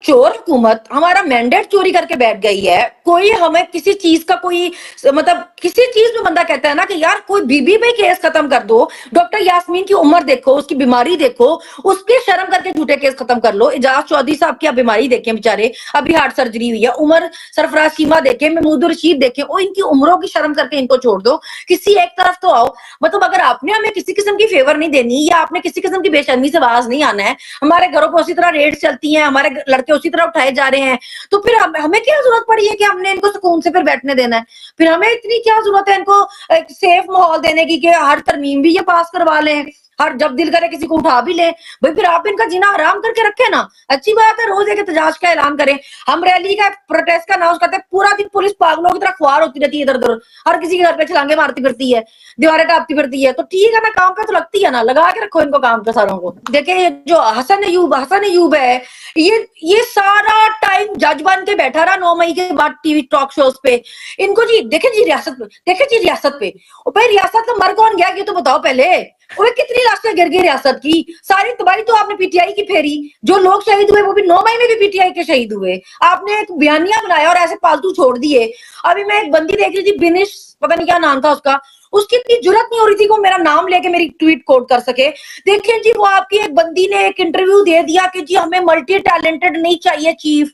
चोर हुकूमत हमारा मैंडेट चोरी करके बैठ गई है। कोई हमें किसी चीज का कोई मतलब किसी चीज में बंदा कहता है ना कि यार कोई बीबी पे केस खत्म कर दो, डॉक्टर यास्मीन की उम्र देखो, उसकी बीमारी देखो, उसके शर्म करके झूठे केस खत्म कर लो। एजाज चौधरी साहब की आप बीमारी देखें, बेचारे अभी हार्ट सर्जरी हुई है। उमर सरफराज चीमा देखें, महमूद रशीद देखें, ओ इनकी उम्रों की शर्म करके इनको छोड़ दो, किसी एक तरफ तो आओ। मतलब अगर आपने हमें किसी किस्म की फेवर नहीं देनी या आपने किसी किस्म की बेशर्मी से आवाज नहीं आना है, हमारे घरों पर उसी तरह रेड चलती है, हमारे लड़के उसी तरह उठाए जा रहे हैं, तो फिर हमें क्या जरूरत पड़ी है कि हमने इनको सुकून से फिर बैठने देना है? फिर हमें इतनी क्या जरूरत है इनको एक सेफ माहौल देने की कि हर तरमीम भी ये पास करवा लें, हर जब दिल करे किसी को उठा भी ले? भाई फिर आप इनका जीना आराम करके रखे ना। अच्छी बात है रोज एक एहतजाज का ऐलान करें, हम रैली का प्रोटेस्ट का अनाउंस करते हैं, पूरा दिन पुलिस पागलों की तरह खुआर होती रहती है इधर उधर, हर किसी के घर पे छलांगे मारती फिरती है, दीवारें टापती फिरती है। तो ठीक है ना, काम पे तो लगती है ना, लगा के रखो इनको काम पे सारों को। देखिए जो हसन अयूब है, ये सारा टाइम जज बन के बैठा रहा 9 मई के बाद टीवी टॉक शोज पे। इनको जी देखे जी रियासत पे भाई रियासत में मर कौन गया ये तो बताओ पहले। और कितनी लाशें गिर गई रियासत की, सारी तबाही तो आपने पीटीआई की फेरी। जो लोग शहीद हुए वो भी 9 मई में भी पीटीआई के शहीद हुए। आपने एक बयानिया बनाया और ऐसे फालतू छोड़ दिए। अभी मैं एक बंदी देख रही थी, बिनिश पता नहीं क्या नाम था उसका, उसकी इतनी जुर्रत नहीं हो रही थी को मेरा नाम लेके मेरी ट्वीट कोट कर सके। देखिए जी वो आपकी एक बंदी ने एक इंटरव्यू दे दिया कि जी हमें मल्टी टैलेंटेड नहीं चाहिए चीफ।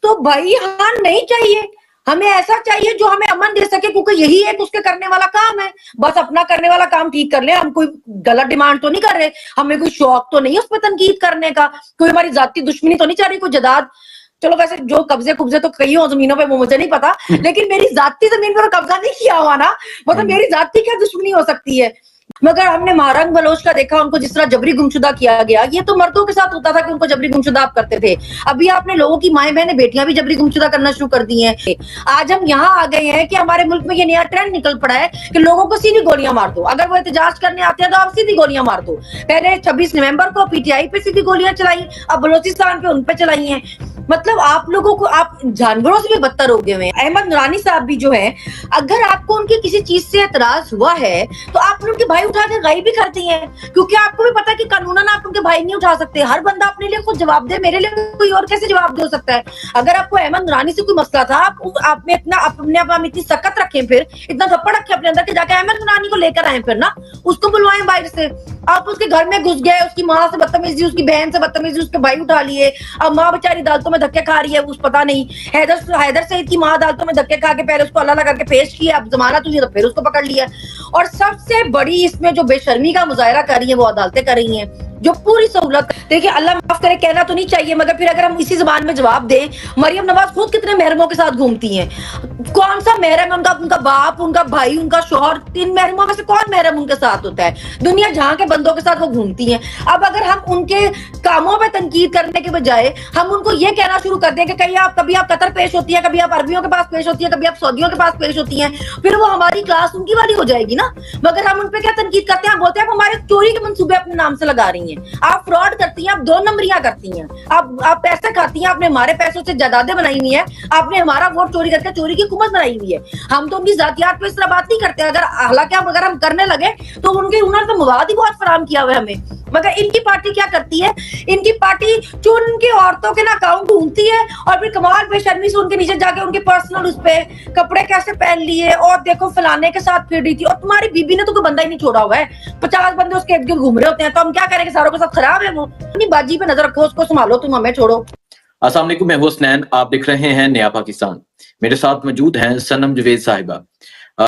तो भाई हाँ नहीं चाहिए, हमें ऐसा चाहिए जो हमें अमन दे सके, क्योंकि यही एक उसके करने वाला काम है। बस अपना करने वाला काम ठीक कर ले, हम कोई गलत डिमांड तो नहीं कर रहे, हमें कोई शौक तो नहीं है उस पर तनकीद करने का, कोई हमारी जाती दुश्मनी तो नहीं चाह रही, कोई जदाद। चलो वैसे जो कब्जे कुब्जे तो कई हो जमीनों पे वो मुझे नहीं पता, लेकिन मेरी जाती जमीन पर कब्जा नहीं किया हुआ ना, मतलब मेरी जाती क्या दुश्मनी हो सकती है? मगर हमने महारंग बलोच का देखा, उनको जिस तरह जबरी गुमशुदा किया गया, ये तो मर्दों के साथ होता था कि उनको जबरी गुमशुदा आप करते थे। अभी आपने लोगों की माएं बहनें बेटियां भी जबरी गुमशुदा करना शुरू कर दी हैं। आज हम यहाँ आ गए हैं कि हमारे मुल्क में ये नया ट्रेंड निकल पड़ा है कि लोगों को सीधी गोलियां मार दो, अगर वो एहतजाज करने आते हैं तो आप सीधी गोलियां मार दो। पहले 26 नवंबर को पीटीआई पे सीधी गोलियां चलाई, अब बलोचिस्तान पे उन पे चलाई हैं। मतलब आप लोगों को, आप जानवरों से भी बदतर हो गए हैं। अहमद नुरानी साहब भी जो है, अगर आपको उनकी किसी चीज से एतराज हुआ है तो आपने उनके भाई उठा के गायब भी कर दी है, क्योंकि आपको भी पता है कि कानूनन आप उनके भाई नहीं उठा सकते। हर बंदा अपने लिए खुद जवाब दे, मेरे लिए कोई और कैसे जवाब दे सकता है? अगर आपको अहमद नुरानी से कोई मसला था, आप में इतना अपने आप में इतनी सख्त रखें, फिर इतना थप्पड़ रखे अपने अंदर कि जाके अहमद नुरानी को लेकर आए, फिर ना उसको बुलवाएं बाहर से। आप उसके घर में घुस गए, उसकी माँ से बदतमीजी, उसकी बहन से बदतमीजी, उसके भाई उठा लिए। अब माँ बेचारी अदालतों में धक्के खा रही है, उस पता नहीं हैदर सईद की माँ अदालतों में धक्के खा के पहले उसको अल्लाह करके पेश किया, अब जमानत हुई तो फिर उसको पकड़ लिया। और सबसे बड़ी इसमें जो बेशर्मी का मुजाहरा कर रही है वो अदालतें कर रही हैं, जो पूरी सहूलत। देखिए अल्लाह माफ करे, कहना तो नहीं चाहिए, मगर फिर अगर हम इसी जुबान में जवाब दें, मरियम नवाज खुद कितने महरमों के साथ घूमती हैं। कौन सा महरम है उनका बाप, उनका भाई, उनका शौहर? 3 महरमों में से कौन महरम उनके साथ होता है? दुनिया जहां के बंदों के साथ वो घूमती हैं। अब अगर हम उनके कामों पे तनकीद करने के बजाय हम उनको ये कहना शुरू कर दें कि कभी आप कतर पेश होती है, कभी आप अरबियों के पास पेश होती है, कभी आप सऊदियों के पास पेश होती हैं, फिर वो हमारी क्लास उनकी वाली हो जाएगी ना। मगर हम उनपे क्या तनकीद करते हैं? बोलते हैं आप हमारे चोरी के मंसूबे अपने नाम से लगा रही हैं, आप फ्रॉड करती हैं, आप 2 नंबरियां करती हैं, आप पैसे खाती हैं, आपने हमारे पैसों से जायदादें बनाई हुई है, आपने हमारा वोट चोरी करके चोरी की हुकूमत बनाई हुई है। हम तो उनकी जातियात पे इस तरह बात नहीं करते, अगर हालांकि अगर हम करने लगे तो उन्होंने तो मवाद ही बहुत फराहम किया हुआ है हमें। मगर इनकी पार्टी क्या करती है? इनकी पार्टी चुन के औरतों के ना अकाउंट ढूंढती है और फिर कमाल बेशर्मी से उनके नीचे जाके उनके पर्सनल उस पे कपड़े कैसे पहन लिए, और देखो फलाने के साथ फिर रही थी, और तुम्हारी बीबी ने तो कोई बंदा ही नहीं छोड़ा हुआ है, 50 बंदे उसके इर्द गिर्द घूम रहे होते हैं, तो हम क्या करेंगे? सारों के साथ खराब है वो। अपनी बाजी पे नजर रखो, उसको संभालो, तुम हमें छोड़ो। अस्सलाम वालेकुम, मैं हुसनैन, आप देख रहे हैं नया पाकिस्तान। मेरे साथ मौजूद हैं सनम जवेद साहिबा।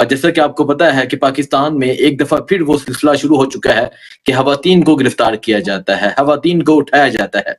जैसा कि आपको पता है कि पाकिस्तान में एक दफा फिर वो सिलसिला शुरू हो चुका है कि खवातीन को गिरफ्तार किया जाता है, खवातीन को उठाया जाता है।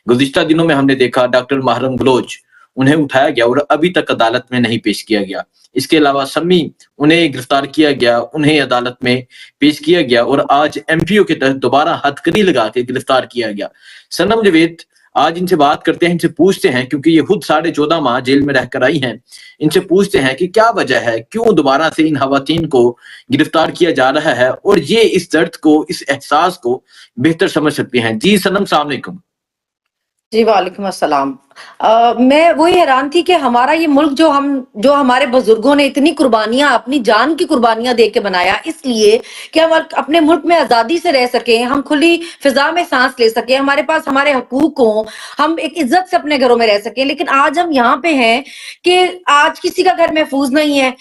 गुज़िश्ता दिनों में हमने देखा डॉक्टर महरम बलोच, उन्हें उठाया गया और अभी तक अदालत में नहीं पेश किया गया। इसके अलावा सम्मी, उन्हें गिरफ्तार किया गया, उन्हें अदालत में पेश किया गया और आज एमपीओ के तहत दोबारा हथकड़ी लगा के गिरफ्तार किया गया। सनम जवेद, आज इनसे बात करते हैं, इनसे पूछते हैं, क्योंकि ये खुद 14.5 माह जेल में रहकर आई हैं, इनसे पूछते हैं कि क्या वजह है, क्यों दोबारा से इन खवातीन को गिरफ्तार किया जा रहा है और ये इस दर्द को, इस एहसास को बेहतर समझ सकती हैं। जी सनम, अस्सलाम वालेकुम। जी, वालेकुम अस्सलाम। मैं वही हैरान थी कि हमारा ये मुल्क जो हमारे बुजुर्गों ने इतनी कुर्बानियाँ अपनी जान की कुर्बानियाँ दे के बनाया इसलिए कि हम अपने मुल्क में आज़ादी से रह सकें, हम खुली फ़िज़ा में साँस ले सकें, हमारे पास हमारे हकूक़ हों, हम एक इज़्ज़त से अपने घरों में रह सकें। लेकिन आज हम यहाँ पे हैं कि आज किसी का घर महफ़ूज़ नहीं है।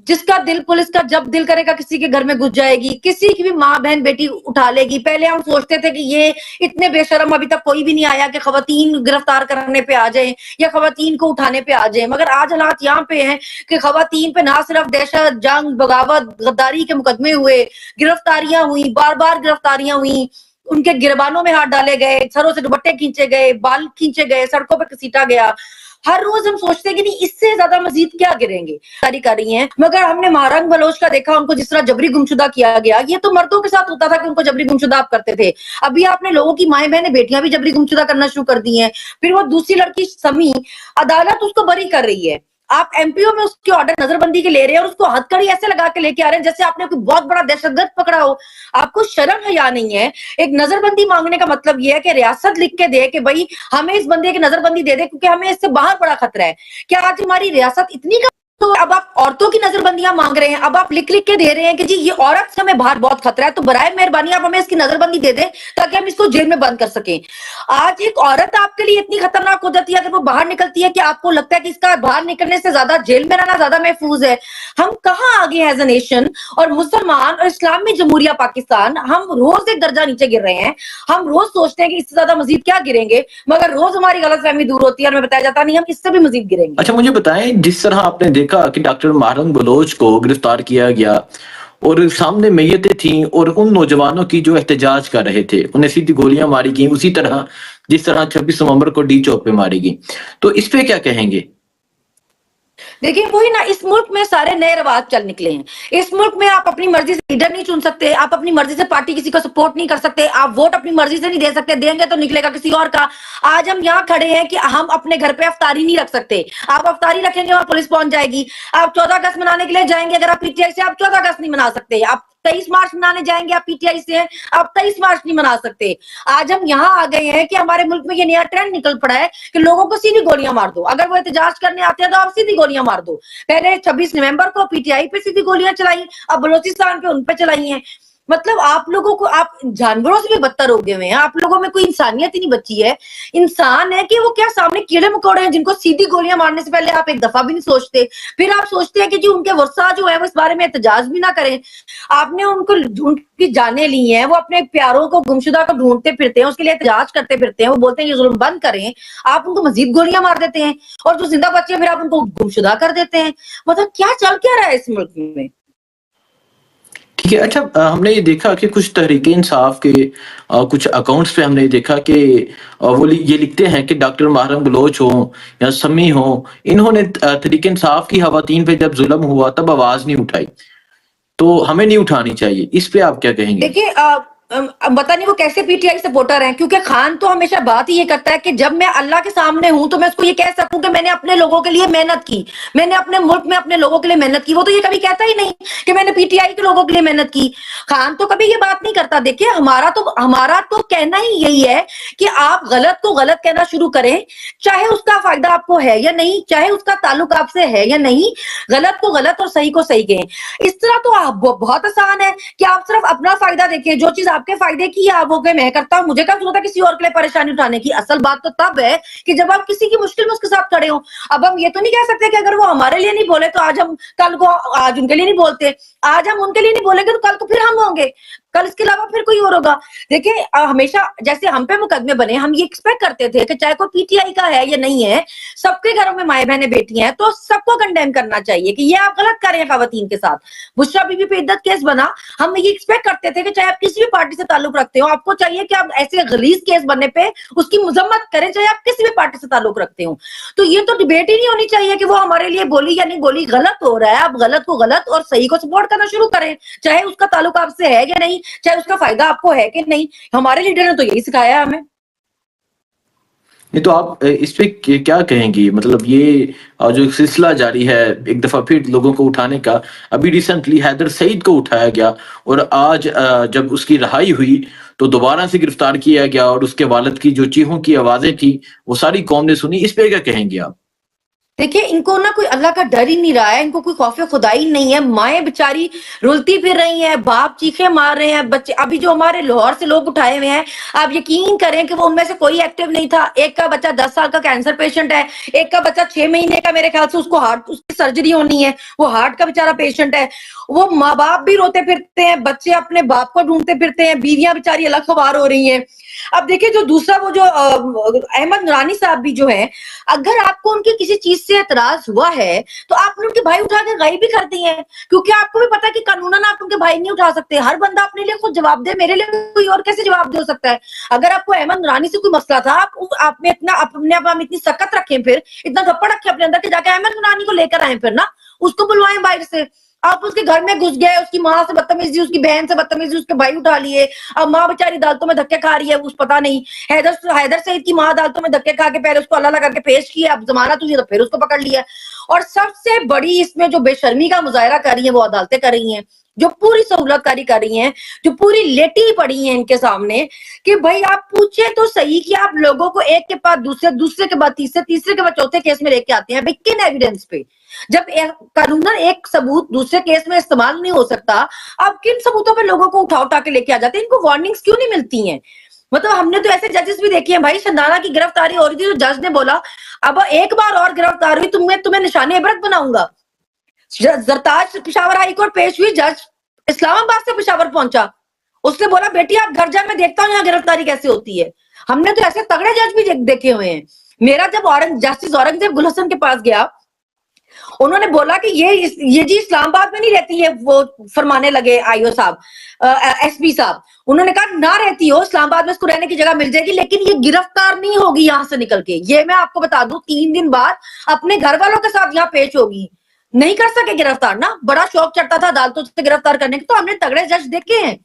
जिसका दिल पुलिस का जब दिल करेगा किसी के घर में घुस जाएगी, किसी की भी माँ, बहन, बेटी उठा लेगी। पहले हम सोचते थे कि ये इतने बेशर्म अभी तक कोई भी नहीं आया कि ख़वातीन गिरफ्तार करने पे आ जाएँ या ख़वातीन को उठाने पे आ जाएँ। मगर आज हालात यहाँ पे हैं कि ख़वातीन पे ना सिर्फ दहशत, जंग, बगावत, गद्दारी के मुकदमे हुए, गिरफ्तारियाँ हुई, बार-बार गिरफ्तारियाँ हुई, उनके गिरबानों में हाथ डाले गए, सरों से दुपट्टे खींचे गए, बाल खींचे गए, सड़कों पे घसीटा गया। हर रोज़ हम सोचते हैं कि नहीं इससे ज़्यादा मज़ीद क्या गिरेंगे? जारी कर रही हैं, मगर हमने महारंग बलोच का देखा उनको जिस तरह जबरी गुमशुदा किया गया, ये तो मर्दों के साथ होता था कि उनको जबरी गुमशुदा आप करते थे। अभी आपने लोगों की माएँ-बहनें, बेटियाँ भी जबरी गुमशुदा करना शुरू कर दी हैं। फिर वो दूसरी लड़की समी, अदालत उसको बरी कर रही है। आप एमपीओ में उसके ऑर्डर नज़रबंदी के ले रहे हैं और उसको हथकड़ी ऐसे लगा के लेके आ रहे हैं जैसे आपने कोई बहुत बड़ा दहशतगर्द पकड़ा हो। आपको शर्म हया नहीं है? एक नज़रबंदी माँगने का मतलब ये है कि रियासत लिख के दे कि भई हमें इस बंदे की नज़रबंदी दे दे क्योंकि हमें इससे बाहर बड़ा खतरा है। क्या आज हमारी रियासत इतनी तो अब आप औरतों की नज़रबंदियाँ माँग रहे हैं, अब आप लिख-लिख के दे रहे हैं कि जी ये औरत से हमें बाहर बहुत खतरा है, तो बराए मेहरबानी आप हमें इसकी नज़रबंदी दे दें, ताकि हम इसको जेल में बंद कर सकें। आज एक औरत आपके लिए इतनी खतरनाक हो जाती है अगर वो बाहर निकलती है कि आपको लगता है कि इसका बाहर निकलने से ज़्यादा जेल में रहना ज़्यादा महफूज़ है। हम कहाँ आगे हैं एज़ अ नेशन और मुसलमान और इस्लामी जमहूरिया पाकिस्तान, हम रोज़ एक दर्जा नीचे गिर रहे हैं। हम रोज़ सोचते हैं कि इससे ज़्यादा मज़ीद क्या गिरेंगे, मगर रोज़ हमारी गलतफ़हमी दूर होती है और हमें बताया जाता है नहीं हम इससे भी मज़ीद गिरेंगे। अच्छा मुझे बताएं, जिस तरह आपने देखा कि डॉक्टर महारंग बलोच को गिरफ्तार किया गया और सामने मैयतें थीं और उन नौजवानों की जो एहतजाज कर रहे थे उन्हें सीधी गोलियां मारी गई, उसी तरह जिस तरह 26 नवंबर को डी चौक पे मारी गई, तो इस पे क्या कहेंगे? देखिए वही ना इस मुल्क में सारे नए रिवाज चल निकले हैं। इस मुल्क में आप अपनी मर्जी से लीडर नहीं चुन सकते, आप अपनी मर्जी से पार्टी किसी को सपोर्ट नहीं कर सकते, आप वोट अपनी मर्जी से नहीं दे सकते, देंगे तो निकलेगा किसी और का। आज हम यहाँ खड़े हैं कि हम अपने घर पे अफ्तारी नहीं रख सकते। आप अफ्तारी रखेंगे वहां पुलिस पहुंच जाएगी। आप 14 अगस्त मनाने के लिए जाएंगे अगर आप पीटीआई से, आप 14 अगस्त नहीं मना सकते। आप 23 मार्च मनाने जाएंगे आप पीटीआई से हैं, आप 23 मार्च नहीं मना सकते। आज हम यहाँ आ गए हैं कि हमारे मुल्क में ये नया ट्रेंड निकल पड़ा है कि लोगों को सीधी गोलियां मार दो। अगर वो एहतजाज करने आते हैं तो आप सीधी गोलियां मार दो। पहले 26 नवंबर को पीटीआई पे सीधी गोलियां चलाई, अब बलोचिस्तान पे उन पे चलाई हैं। मतलब आप लोगों को आप जानवरों से भी बदतर हो गए हुए हैं। आप लोगों में कोई इंसानियत ही नहीं बची है। इंसान है कि वो क्या सामने कीड़े-मकोड़े हैं जिनको सीधी गोलियां मारने से पहले आप एक दफा भी नहीं सोचते। फिर आप सोचते हैं कि जी उनके वर्षा जो है वो इस बारे में एहतजाज भी ना करें। आपने उनको उनकी जानें ली हैं, वो अपने प्यारों को गुमशुदा को ढूंढते फिरते हैं, उसके लिए एहतजाज करते फिरते हैं, वो बोलते हैं ये जुल्म बंद करें। आप उनको मजीद गोलियां मार देते हैं और जो जिंदा बच्चे फिर आप उनको गुमशुदा कर देते हैं। मतलब क्या चल क्या रहा है इस मुल्क में? ठीक है। अच्छा, हमने ये देखा कि कुछ तहरीक इंसाफ के कुछ अकाउंट्स पे हमने ये देखा कि वो ये लिखते हैं कि डॉक्टर महारंग बलोच हो या समी हो, इन्होंने तहरीक इंसाफ की खवातीन पे जब जुल्म हुआ तब आवाज नहीं उठाई, तो हमें नहीं उठानी चाहिए। इस पे आप क्या कहेंगे? देखिए अब पता नहीं वो कैसे पीटीआई सपोर्टर हैं क्योंकि खान तो हमेशा बात ही ये करता है कि जब मैं अल्लाह के सामने हूं तो मैं उसको ये कह सकूं कि मैंने अपने लोगों के लिए मेहनत की, मैंने अपने मुल्क में अपने लोगों के लिए मेहनत की। वो तो ये कभी कहता ही नहीं कि मैंने पीटीआई के लोगों के लिए मेहनत की। खान तो कभी ये बात नहीं करता। देखिए हमारा तो कहना ही यही है कि आप गलत को गलत कहना शुरू करें, चाहे उसका फायदा आपको है या नहीं, चाहे उसका ताल्लुक आपसे है या नहीं। गलत को गलत और सही को सही कहें। इस तरह तो आप बहुत आसान है कि आप सिर्फ अपना फायदा देखें, जो चीज आपके फायदे की है आप वो मैं करता हूं, मुझे क्या जरूरत है किसी और के लिए परेशानी उठाने की। असल बात तो तब है कि जब आप किसी की मुश्किल में उसके साथ खड़े हो। अब हम ये तो नहीं कह सकते कि अगर वो हमारे लिए नहीं बोले तो आज उनके लिए नहीं बोलते, आज हम उनके लिए नहीं बोलेंगे तो कल को फिर हम होंगे, कल इसके अलावा फिर कोई और होगा। देखिए हमेशा जैसे हम पे मुकदमे बने, हम ये एक्सपेक्ट करते थे कि चाहे कोई पीटीआई का है या नहीं है, सबके घरों में माए बहने बेटियां हैं तो सबको कंडेम करना चाहिए कि ये आप गलत कर रहे हैं खवातीन के साथ। बुशरा बीबी पे इद्दत केस बना, हम ये एक्सपेक्ट करते थे कि चाहे आप किसी भी पार्टी से ताल्लुक रखते हो, आपको चाहिए कि आप ऐसे गलीज केस बनने पे उसकी मजम्मत करें, चाहे आप किसी भी पार्टी से ताल्लुक रखते हो। तो ये तो डिबेट ही नहीं होनी चाहिए कि वो हमारे लिए बोली या नहीं बोली। गलत हो रहा है, आप गलत को गलत और सही को सपोर्ट करना शुरू करें, चाहे उसका ताल्लुक आपसे है या नहीं, चाहे उसका फायदा आपको है कि नहीं। हमारे लीडर ने तो यही सिखाया हमें। नहीं तो आप इस पे क्या कहेंगी? मतलब ये जो सिलसिला जारी है एक दफा फिर लोगों को उठाने का, अभी रिसेंटली हैदर सईद को उठाया गया और आज जब उसकी रिहाई हुई तो दोबारा से गिरफ्तार किया गया और उसके वालिद की जो चीखों की आवाजें थी वो सारी कौम ने सुनी। इस पे क्या कहेंगे आप? देखिए, इनको ना कोई अल्लाह का डर ही नहीं रहा है, इनको कोई खौफ़े खुदाई नहीं है, माएँ बेचारी रुलती फिर रही हैं, बाप चीखें मार रहे हैं, बच्चे अभी जो हमारे लाहौर से लोग उठाए हुए हैं, आप यकीन करें कि वो उनमें से कोई एक्टिव नहीं था। एक का बच्चा 10 साल का कैंसर पेशेंट है, एक का बच्चा 6 महीने का, मेरे ख्याल से उसको हार्ट उसकी सर्जरी होनी है, वो हार्ट का बेचारा पेशेंट है। वो माँ-बाप भी रोते फिरते हैं, बच्चे अपने बाप को ढूँढते फिरते हैं, बीवियाँ बेचारी अलग ख़वार हो रही हैं। अब देखिए जो दूसरा वो जो अहमद नूरानी साहब भी जो हैं, अगर आपको उनकी किसी चीज से एतराज हुआ है तो आपने उनके भाई उठा के गायब भी कर दिए हैं, क्योंकि आपको भी पता है कि कानूनन आप उनके भाई नहीं उठा सकते। हर बंदा अपने लिए खुद जवाब दे, मेरे लिए कोई और कैसे जवाब दे सकता है? अगर आपको अहमद नूरानी से कोई मसला था, आप में इतना अपने आप में इतनी सख्त रखें, फिर इतना गप्पड़ रखें अपने अंदर कि जाके अहमद नूरानी को लेकर आए, फिर ना उसको बुलवाएं बाहर से। आप उसके घर में घुस गए, उसकी माँ से बदतमीजी, उसकी बहन से बदतमीजी, उसके भाई उठा लिए। अब माँ बेचारी अदालतों में धक्के खा रही है, उस पता नहीं हैदर सईद की माँ अदालतों में धक्के खा के पहले उसको अल्लाह करके पेश किया, अब जमानत हुई तो फिर उसको पकड़ लिया। और सबसे बड़ी इसमें जो बेशर्मी का मुजाहरा कर रही है वो अदालतें कर रही हैं, जो पूरी सहूलतकारी कर रही हैं, जो पूरी लेटी पड़ी हैं इनके सामने कि भाई आप पूछे तो सही कि आप लोगों को एक के बाद दूसरे, दूसरे के बाद तीसरे, तीसरे के बाद चौथे केस में लेके आते हैं, भाई किन एविडेंस पे? जब कानूनन एक सबूत दूसरे केस में इस्तेमाल नहीं हो सकता, आप किन सबूतों पे लोगों को उठा उठा के लेके आ जाते हैं? इनको वार्निंग्स क्यों नहीं मिलती हैं? मतलब हमने तो ऐसे जजेस भी देखे हैं भाई, शंदाना की गिरफ्तारी हो रही थी तो जज ने बोला अब एक बार और गिरफ्तार हुई तुम्हें निशाने इबरत बनाऊंगा। जरताज पेशावर हाई कोर्ट पेश हुई, जज इस्लामाबाद से पेशावर पहुंचा, उसने बोला बेटी आप घर जा, मैं देखता हूं यहाँ गिरफ्तारी कैसे होती है। हमने तो ऐसे तगड़े जज भी देखे हुए हैं। मेरा जब जस्टिस औरंगजेब गुल हसन के पास गया, उन्होंने बोला कि ये जी इस्लामाबाद में नहीं रहती है, वो फरमाने लगे आईओ साहब, एसपी साहब, उन्होंने कहा ना रहती हो इस्लामाबाद में, इसको रहने की जगह मिल जाएगी, लेकिन ये गिरफ्तार नहीं होगी यहाँ से निकल के। ये मैं आपको बता दूं 3 दिन बाद अपने घर वालों के साथ यहाँ पेश होगी, नहीं कर सके गिरफ्तार ना। बड़ा शौक चढ़ता था अदालतों से गिरफ्तार करने की, तो हमने तगड़े जज देखे हैं।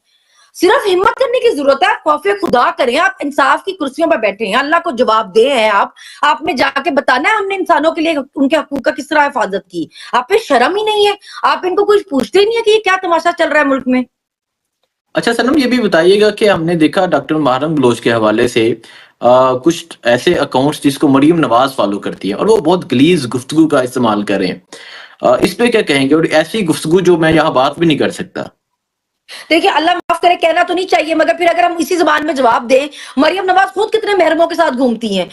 सिर्फ हिम्मत करने की जरूरत है, आप खौफे खुदा करें, आप इंसाफ की कुर्सियों पर बैठे हैं, अल्लाह को जवाब दे हैं आपने जाके बताना है हमने इंसानों के लिए उनके हकूक का किस तरह हिफाजत की। आप पे शर्म ही नहीं है, आप इनको कुछ पूछते ही नहीं है कि ये क्या तमाशा चल रहा है मुल्क में। अच्छा सनम, ये भी बताइएगा कि हमने देखा डॉक्टर मुहर्रम बलोच के हवाले से कुछ ऐसे अकाउंट्स जिसको मरियम नवाज फॉलो करती है और वो बहुत गलीज गुफ्तगू का इस्तेमाल कर रहे हैं, इस पे क्या कहेंगे? और ऐसी गुफ्तगू जो मैं यहाँ बात भी नहीं कर सकता। देखिए अल्लाह माफ करे, कहना तो नहीं चाहिए, मगर फिर अगर हम इसी जुबान में जवाब दें, मरियम नवाज खुद कितने महरमों के साथ घूमती हैं।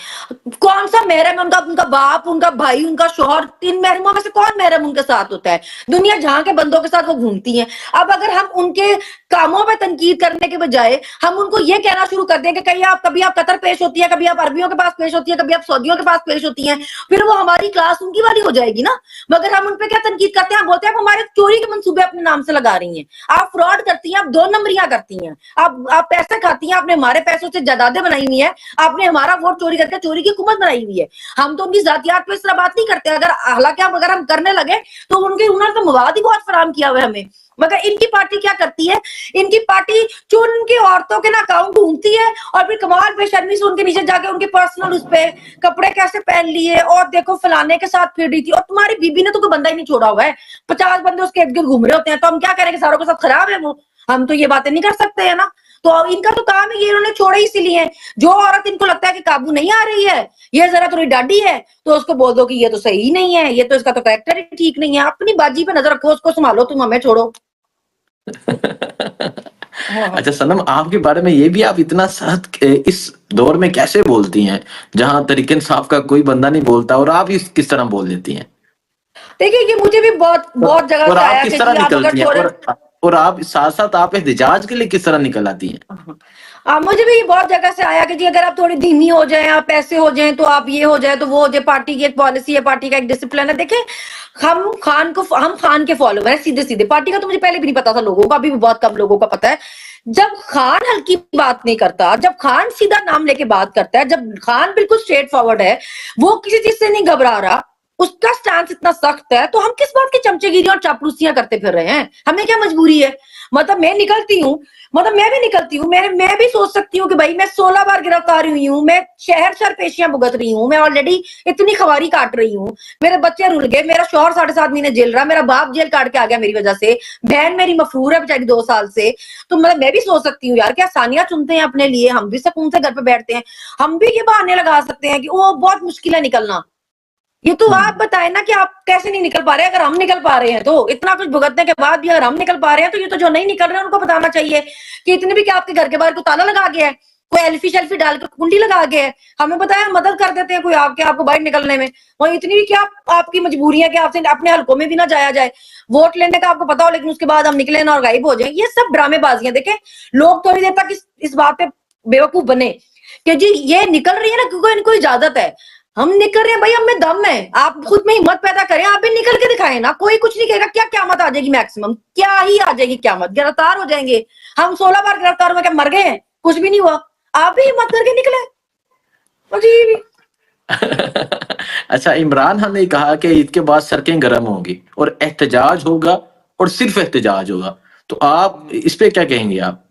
कौन सा महरम? उनका बाप, उनका भाई, उनका शौहर, 3 महरमों में से कौन महरम उनके साथ होता है? दुनिया जहां के बंदों के साथ वो घूमती हैं। अब अगर हम उनके कामों पे तनकीद करने के बजाय हम उनको ये कहना शुरू कर दें कि कभी आप कतर पेश होती है, कभी आप अरबियों के पास पेश होती है, कभी आप सऊदियों के पास पेश होती हैं, फिर वो हमारी क्लास उनकी वाली हो जाएगी ना। मगर हम उन पे क्या तनकीद करते हैं? हम बोलते हैं आप हमारे चोरी के मंसूबे अपने नाम से लगा रही हैं, आप फ्रॉड करती हैं, आप 2 नंबरियां करती हैं, आप पैसे खाती हैं, आपने हमारे पैसों से जायदादें बनाई हुई है, आपने हमारा वोट चोरी करके चोरी की हुकूमत बनाई हुई है। हम तो उनकी जातियात पे इस तरह बात नहीं करते, हालांकि अगर हम करने लगे तो उन्होंने तो मवाद ही बहुत फराहम किया हुआ है हमें। मगर इनकी पार्टी क्या करती है? इनकी पार्टी चुन के औरतों के ना अकाउंट ढूंढती है और फिर कमाल बेशर्मी से उनके नीचे जाके उनके पर्सनल उस पे कपड़े कैसे पहन लिए और देखो फलाने के साथ फिर रही थी, और तुम्हारी बीबी ने तो कोई बंदा ही नहीं छोड़ा हुआ है, 50 बंदे उसके इर्द गिर्द घूम रहे होते हैं, तो हम क्या करेंगे? सारों के साथ खराब है वो, हम तो ये बातें नहीं कर सकते है ना। तो इनका तो काम है, ये इन्होंने छोड़े इसीलिए है। जो औरत इनको लगता है कि काबू नहीं आ रही है, ये जरा थोड़ी डाडी है, तो उसको बोल दो कि ये तो सही नहीं है, ये तो इसका तो कैरेक्टर ही ठीक नहीं है। अपनी बाजी पे नजर रखो, उसको संभालो, तुम हमें छोड़ो। अच्छा सनम, आपके बारे में ये भी, आप इतना सख्त इस दौर में कैसे बोलती हैं जहां तरीके इंसाफ का कोई बंदा नहीं बोलता, और आप इस किस तरह बोल देती हैं? देखिए ये मुझे भी बहुत जगह और से आप आया किस कि तरह जी आप अगर निकलती हैं? थोड़े, और आप साथ साथ आप एहतजाज के लिए किस तरह निकल आती हैं? मुझे भी बहुत जगह से आया कि जी अगर आप थोड़ी धीमी हो जाएं, आप ऐसे हो जाएं, तो आप ये हो जाए, तो वो हो जाए। पार्टी की एक पॉलिसी है, पार्टी का एक डिसिप्लिन है। देखें हम खान के फॉलोवर हैं, सीधे सीधे। पार्टी का तो मुझे पहले भी नहीं पता था, लोगों का भी बहुत कम लोगों का पता है। जब खान हल्की बात नहीं करता, जब खान सीधा नाम लेके बात करता है, जब खान बिल्कुल स्ट्रेट फॉरवर्ड है, वो किसी चीज से नहीं घबरा रहा, उसका स्टैंड इतना सख्त है, तो हम किस बात की चमचेगिरी और चापलूसियां करते फिर रहे हैं? हमें क्या मजबूरी है? मतलब मैं निकलती हूँ, मतलब मैं भी निकलती हूँ, मैं भी सोच सकती हूँ कि भाई मैं 16 बार गिरफ्तार हुई हूँ, मैं शहर पेशियां भुगत रही हूँ, मैं ऑलरेडी इतनी खवारी काट रही हूँ, मेरे बच्चे रुल गए, मेरा शौहर 7.5 महीने जेल रहा, मेरा बाप जेल काट के आ गया मेरी वजह से, बहन मेरी मफरूर है बेचारी 2 साल से। तो मतलब मैं भी सोच सकती हूँ यार, क्या आसानियां चुनते हैं अपने लिए, हम भी सुकून से घर पे बैठते हैं, हम भी ये बहाने लगा सकते हैं कि वो बहुत मुश्किल है निकलना। ये तो आप बताएं ना कि आप कैसे नहीं निकल पा रहे हैं। अगर हम निकल पा रहे हैं तो इतना कुछ भुगतने के बाद भी अगर हम निकल पा रहे हैं, तो ये तो जो नहीं निकल रहे हैं उनको बताना चाहिए कि इतने भी क्या आपके घर के बाहर को ताला लगा गया है, कोई एल्फी शेल्फी डालकर कुंडी लगा गया है, हमें बताया, मदद कर देते हैं कोई आपको बाहर निकलने में। वही इतनी भी क्या आपकी मजबूरी है कि आपसे अपने हलकों में भी ना जाया जाए, वोट लेने का आपको पता हो, लेकिन उसके बाद हम निकले ना और गायब हो जाए। ये सब ड्रामेबाजियां। देखें, लोग थोड़ी देर तक इस बात पे बेवकूफ बने कि जी ये निकल रही है ना क्योंकि इनको इजाजत है, हम निकल रहे हैं भाई, हम में दम है। आप खुद में हिम्मत पैदा करें, आप भी निकल के दिखाएं ना। कोई कुछ नहीं कहेगा, क्या क़यामत आ जाएगी? मैक्सिमम क्या ही आ जाएगी क़यामत, गिरफ्तार हो जाएंगे। हम 16 बार गिरफ्तार हुए, क्या मर गए हैं? कुछ भी नहीं हुआ। आप भी हिम्मत करके निकले। अजीब। अच्छा, इमरान खान ने कहा कि ईद के बाद सड़कें गर्म होंगी और एहतजाज होगा और सिर्फ एहतजाज होगा, तो आप इस पे क्या कहेंगे आप?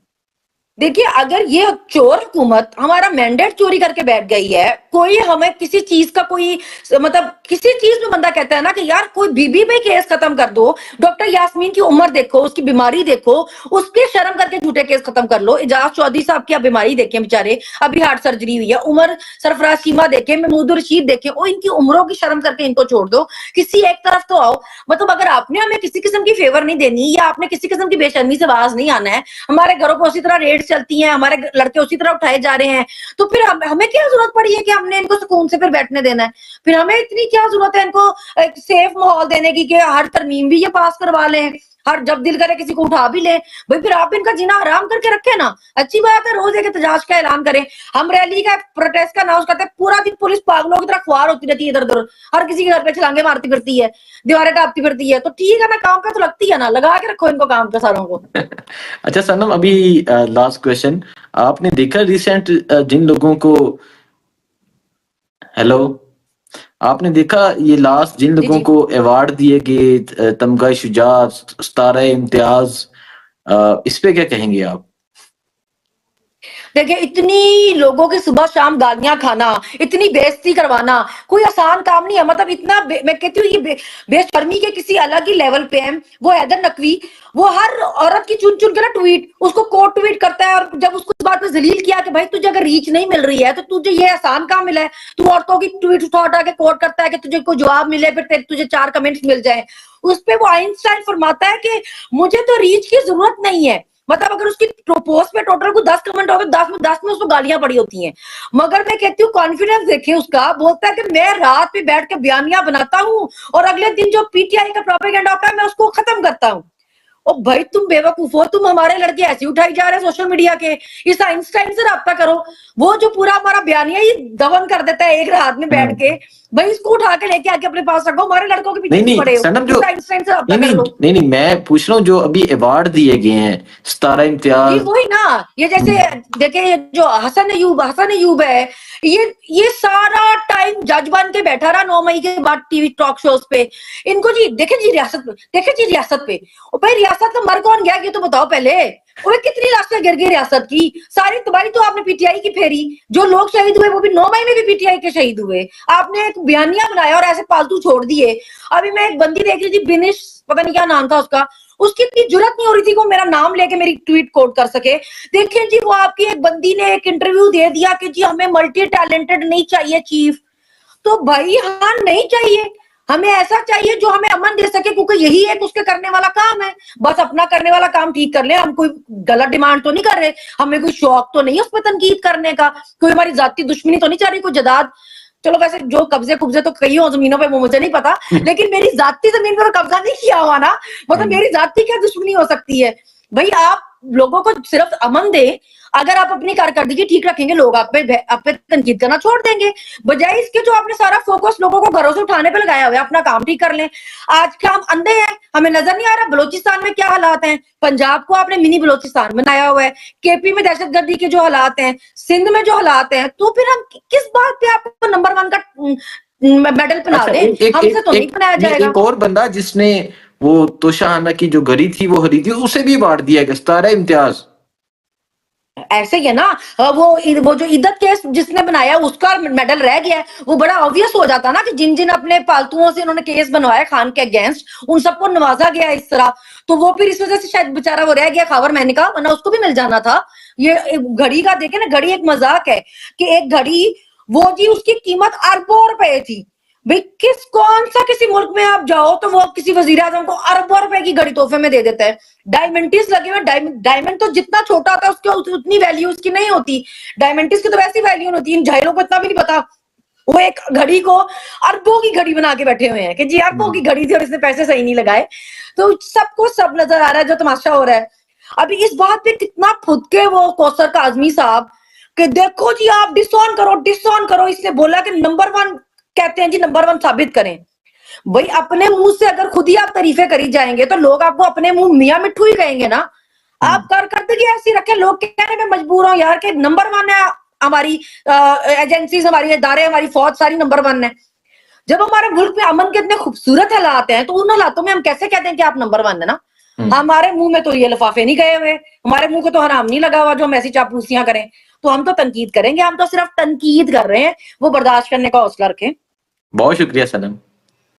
देखिए, अगर ये चोर हुकूमत हमारा मैंडेट चोरी करके बैठ गई है, कोई हमें किसी चीज का कोई मतलब किसी चीज में बंदा कहता है ना कि यार कोई बीबी पे केस खत्म कर दो, डॉक्टर यास्मीन की उम्र देखो, उसकी बीमारी देखो, उसके शर्म करके झूठे केस खत्म कर लो। एजाज चौधरी साहब की आप बीमारी देखें, बेचारे अभी हार्ट सर्जरी हुई है। उमर सरफराज चीमा देखें, महमूद रशीद देखें, ओ इनकी उम्रों की शर्म करके इनको छोड़ दो, किसी एक तरफ तो आओ। मतलब अगर आपने हमें किसी किस्म की फेवर नहीं देनी या आपने किसी किस्म की बेशर्मी से बाज नहीं आना है, हमारे घरों पर उसी तरह रेड चलती हैं, हमारे लड़के उसी तरह उठाए जा रहे हैं, तो फिर हमें क्या जरूरत पड़ी है कि हमने इनको सुकून से फिर बैठने देना है? फिर हमें इतनी क्या जरूरत है इनको एक सेफ माहौल देने की कि हर तरमीम भी ये पास करवा लें, हर जब दिल करे किसी को उठा भी ले? भाई फिर आप इनका जीना आराम करके रखे ना। अच्छी बात है, रोज एक एहतजाज का ऐलान करें, हम रैली का प्रोटेस्ट का अनाउंस करते हैं, पूरा दिन पुलिस पागलों की तरह खुआर होती रहती है इधर उधर, हर किसी के घर पे छलांगे मारती फिरती है, दीवारें टापती फिरती है। तो ठीक है ना, काम पे तो लगती है ना, लगा के रखो इनको काम पे सारों को। अच्छा सनम, अभी लास्ट क्वेश्चन, आपने देखा रिसेंट जिन लोगों को, हेलो, आपने देखा ये लास्ट जिन जी लोगों जी। को अवार्ड दिए गए, तमगा शुजात, सितारा इम्तियाज, इस पे क्या कहेंगे आप? देखिए, इतनी लोगों की सुबह शाम गालियां खाना, इतनी बेइज्जती करवाना कोई आसान काम नहीं है। मतलब इतना मैं कहती हूँ ये बेशर्मी के किसी अलग ही लेवल पे है। वो हैदर नकवी, वो हर औरत की चुन चुन के ना ट्वीट, उसको कोट ट्वीट करता है, और जब उसको इस बात पे जलील किया कि भाई तुझे अगर रीच नहीं मिल रही है तो तुझे ये आसान काम मिला है, तू औरतों की ट्वीट उठा उठा के कोट करता है कि तुझे कोई जवाब मिले, फिर तुझे 4 कमेंट्स मिल जाए। उस पे वो आइंस्टाइन फरमाता है कि मुझे तो रीच की जरूरत नहीं है। मतलब अगर उसकी पोस्ट पे टोटल को 10 कमेंट हो गए, 10 में उसको गालियां पड़ी होती हैं। मगर मैं कहती हूँ कॉन्फिडेंस देखें उसका, बोलता है कि मैं रात पे बैठ के बयानियां बनाता हूँ और अगले दिन जो पीटीआई का प्रोपेगेंडा होता है मैं उसको खत्म करता हूँ। ओ भाई तुम बेवकूफ हो, तुम हमारे लड़के ऐसे उठाई जा रहे हैं सोशल मीडिया के। इस आइंस्टाइन से रब्ता करो, वो जो पूरा हमारा बयानिया ही दफन कर देता है एक रात में बैठ के। भाई इसको उठा के लेके आके अपने पास रखो, हमारे लड़कों के पीछे नहीं पड़े हो। सनम, जो इस आइंस्टाइन से रब्ता नहीं कर नहीं लो। नहीं नहीं मैं पूछ रहा हूँ जो अभी अवार्ड दिए गए हैं, सितारा जी इम्तियाज। वही ना, ये जैसे देखे ये जो हसन अयूब है, ये सारा टाइम जज बन के बैठा रहा 9 मई के बाद टीवी टॉक शोज पे। इनको जी देखे जी रियासत पे, और भाई रियासत में मर कौन गया ये तो बताओ पहले। और कितनी लाशें गिर गई रियासत की, सारी तबाही तो आपने पीटीआई की फेरी। जो लोग शहीद हुए वो भी 9 मई में भी पीटीआई के शहीद हुए। आपने एक बयानिया बनाया और ऐसे फालतू छोड़ दिए। अभी मैं एक बंदी देख रही थी, बिनिश पता नहीं क्या नाम था उसका, उसकी इतनी जुर्रत नहीं हो रही थी कि वो मेरा नाम लेके मेरी ट्वीट कोट कर सके। देखिए जी, वो आपकी एक बंदी ने एक इंटरव्यू दे दिया कि जी हमें मल्टी टैलेंटेड नहीं चाहिए चीफ। तो भाई हाँ नहीं चाहिए, हमें ऐसा चाहिए जो हमें अमन दे सके, क्योंकि यही एक उसके करने वाला काम है। बस अपना करने वाला काम ठीक कर ले, हम कोई गलत डिमांड तो नहीं कर रहे, हमें कोई शौक तो नहीं है उस पर तनकीद करने का, कोई हमारी जाती दुश्मनी तो नहीं चाह रही, कोई जदाद। चलो वैसे जो कब्जे कुब्जे तो कई हो जमीनों पे वो मुझे नहीं पता, लेकिन मेरी जाती जमीन पर कब्जा नहीं किया हुआ ना, मतलब मेरी जाती क्या दुश्मनी हो सकती है? भाई आप लोगों को सिर्फ अमन दे, अगर आप अपनी कारकर्दगी ठीक रखेंगे लोग आप पे तनकीद करना छोड़ देंगे। बजाय इसके जो आपने सारा फोकस लोगों को घरों से उठाने पे लगाया हुआ है, अपना काम ठीक कर लें। आज क्या हम अंधे हैं, हमें नजर नहीं आ रहा बलोचिस्तान में क्या हालात हैं? पंजाब को आपने मिनी बलोचिस्तान बनाया हुआ है, केपी में दहशतगर्दी के जो हालात हैं, सिंध में जो हालात हैं, तो फिर हम किस बात पे आपको नंबर 1 का मेडल पहना अच्छा, दे, एक हमसे तो नहीं पहनाया नहीं, जाएगा। एक और बंदा जिसने वो तोशाहाना की जो घड़ी थी वो खरीदी, उसे भी बांट दिया गया 17 इम्तियाज। ऐसे ही है ना, वो जो इद्दत केस जिसने बनाया उसका मेडल रह गया है। वो बड़ा ऑब्वियस हो जाता ना कि जिन जिन अपने पालतुओं से उन्होंने केस बनवाया खान के अगेंस्ट, उन सबको नवाजा गया इस तरह, तो वो फिर इस वजह से शायद बेचारा वो रह गया खबर मैंने कहा, वरना उसको भी मिल जाना था। ये घड़ी का देखे ना, घड़ी एक मजाक है कि एक घड़ी वो जी उसकी कीमत अरबों रुपए थी। भाई कौन सा किसी मुल्क में आप जाओ तो वो किसी वजीर आजम को अरबों रुपए की घड़ी तोहफे में दे देता है। डायमंड्स लगे हुए, डायमंड तो जितना छोटा होता है उसकी उतनी वैल्यू उसकी नहीं होती। डायमंड्स की तो वैसी वैल्यू नहीं होती, इन जाहिलों को इतना भी नहीं पता। वो एक घड़ी को अरबों की घड़ी बना के बैठे हुए हैं कि जी अरबों की घड़ी थी और इसने पैसे सही नहीं लगाए। तो सबको सब नजर आ रहा है जो तमाशा हो रहा है। अभी इस बात पे कितना फुदके वो कौसर काजमी साहब कि देखो जी आप डिसऑन करो, इसने बोला कि नंबर 1 कहते हैं जी, नंबर 1 साबित करें। भाई अपने मुंह से अगर खुद ही आप तारीफें करी जाएंगे तो लोग आपको अपने मुंह मियां मिट्ठू ही कहेंगे ना। आप कारकर्दगी ऐसी रखें, लोग कहने में मजबूर हो यार कि नंबर 1 है हमारी एजेंसीज, हमारी इदारे, हमारी फौज सारी नंबर 1 है। जब हमारे मुल्क में अमन के इतने खूबसूरत हालात हैं तो उन हालातों में हम कैसे कहते हैं कि आप नंबर 1 है ना। हमारे मुंह में तो ये लिफाफे नहीं गए हुए, हमारे मुंह को तो हराम नहीं लगा हुआ जो हम ऐसी चापलूसियां करें। तो हम तो तनकीद करेंगे, हम तो सिर्फ तनकीद कर रहे हैं, वो बर्दाश्त करने का हौसला रखें। बहुत शुक्रिया सनम।